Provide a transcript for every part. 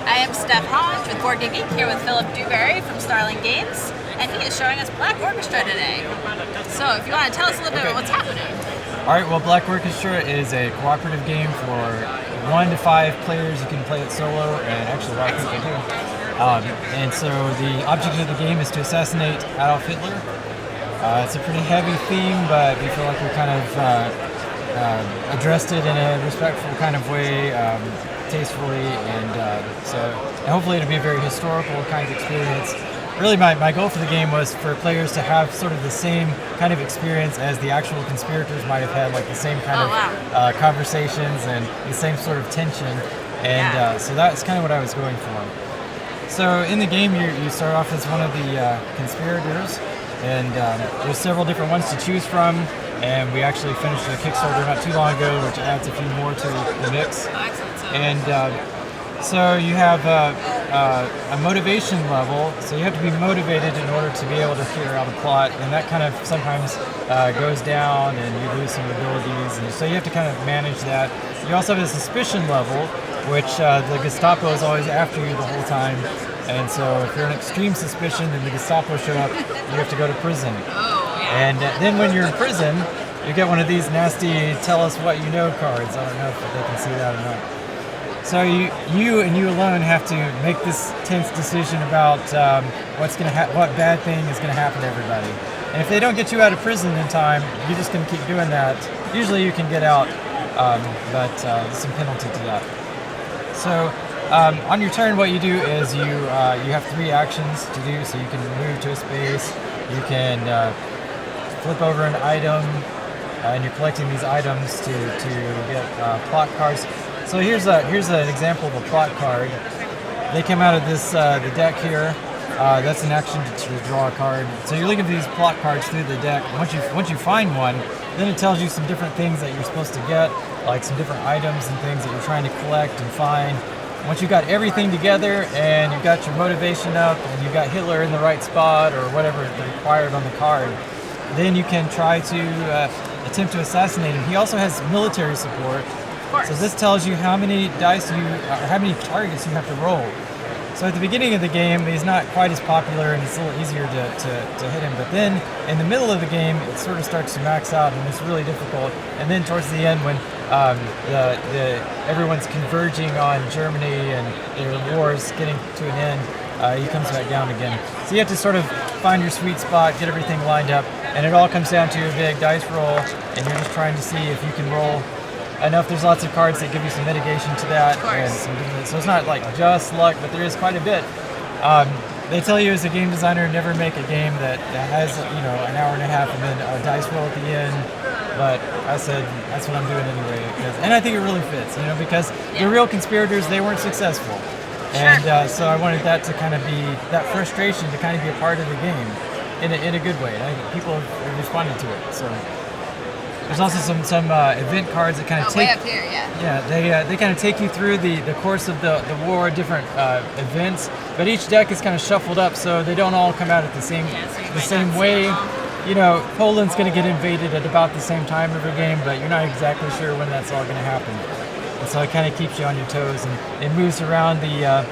I am Steph Hodge with Board Game Geek here with Philip Dewberry from Starling Games, and he is showing us Black Orchestra today. So if you want to tell us a little bit about what's happening. All right, well, Black Orchestra is a cooperative game for 1 to 5 players. You can play it solo, and actually a lot of people do. And so the object of the game is to assassinate Adolf Hitler. It's a pretty heavy theme, but we feel like we kind of addressed it in a respectful kind of way, tastefully, and hopefully it'll be a very historical kind of experience. Really, my goal for the game was for players to have sort of the same kind of experience as the actual conspirators might have had, like the same kind of conversations and the same sort of tension, and so that's kind of what I was going for. So in the game, you start off as one of the conspirators, and there's several different ones to choose from, and we actually finished a Kickstarter not too long ago, which adds a few more to the mix. And so you have a motivation level, so you have to be motivated in order to be able to figure out a plot, and that kind of sometimes goes down and you lose some abilities, and so you have to kind of manage that. You also have a suspicion level, which the Gestapo is always after you the whole time, and so if you're in extreme suspicion and the Gestapo show up, you have to go to prison. And then when you're in prison, you get one of these nasty tell us what you know cards. I don't know if they can see that or not. So you and you alone have to make this tense decision about what bad thing is going to happen to everybody. And if they don't get you out of prison in time, you're just going to keep doing that. Usually you can get out, but there's some penalty to that. So on your turn, what you do is you have 3 actions to do. So you can move to a space, you can flip over an item, and you're collecting these items to get plot cards. So here's an example of a plot card. They come out of this the deck here. That's an action to draw a card. So you're looking for these plot cards through the deck. Once you find one, then it tells you some different things that you're supposed to get, like some different items and things that you're trying to collect and find. Once you've got everything together and you've got your motivation up and you've got Hitler in the right spot or whatever is required on the card, then you can try to attempt to assassinate him. He also has military support. So this tells you how many dice how many targets you have to roll. So at the beginning of the game, he's not quite as popular and it's a little easier to hit him. But then in the middle of the game, it sort of starts to max out and it's really difficult. And then towards the end, when everyone's converging on Germany and their war is getting to an end, he comes back down again. So you have to sort of find your sweet spot, get everything lined up, and it all comes down to a big dice roll, and you're just trying to see if you can roll enough. There's lots of cards that give you some mitigation to that, and so it's not like just luck, but there is quite a bit. They tell you as a game designer, never make a game that has an hour and a half and then a dice roll at the end. But I said that's what I'm doing anyway, and I think it really fits, because the real conspirators, they weren't successful, and so I wanted that to kind of be that frustration to kind of be a part of the game in a good way. And I think people have responded to it. So. There's also some event cards that kind of take way up here, they kind of take you through the course of the war, different events. But each deck is kind of shuffled up, so they don't all come out at the same way. Poland's going to get invaded at about the same time every game, but you're not exactly sure when that's all going to happen. And so it kind of keeps you on your toes, and it moves around the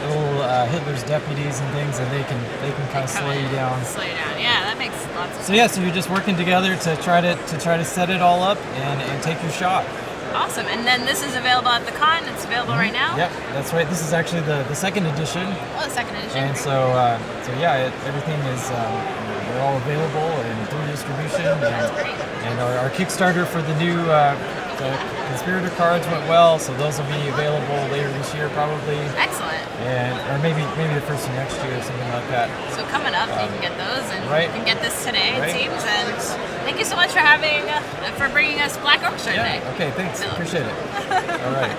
little Hitler's deputies and things, and they can kind of slow you down. Yeah, that makes lots of sense. So yeah, so you're just working together to try to set it all up and take your shot. Awesome, and then this is available at the con. It's available right now. Yep, that's right. This is actually the second edition. Oh, the second edition. And so yeah, everything is they're all available and through distribution. And our Kickstarter for the new the conspirator cards went well, so those will be available later this year probably. Excellent. Or maybe the first of next year or something like that. So coming up, you can get those, and you can get this today, it seems. And thank you so much for bringing us Black Orchestra today. Okay, thanks. Appreciate it. All right.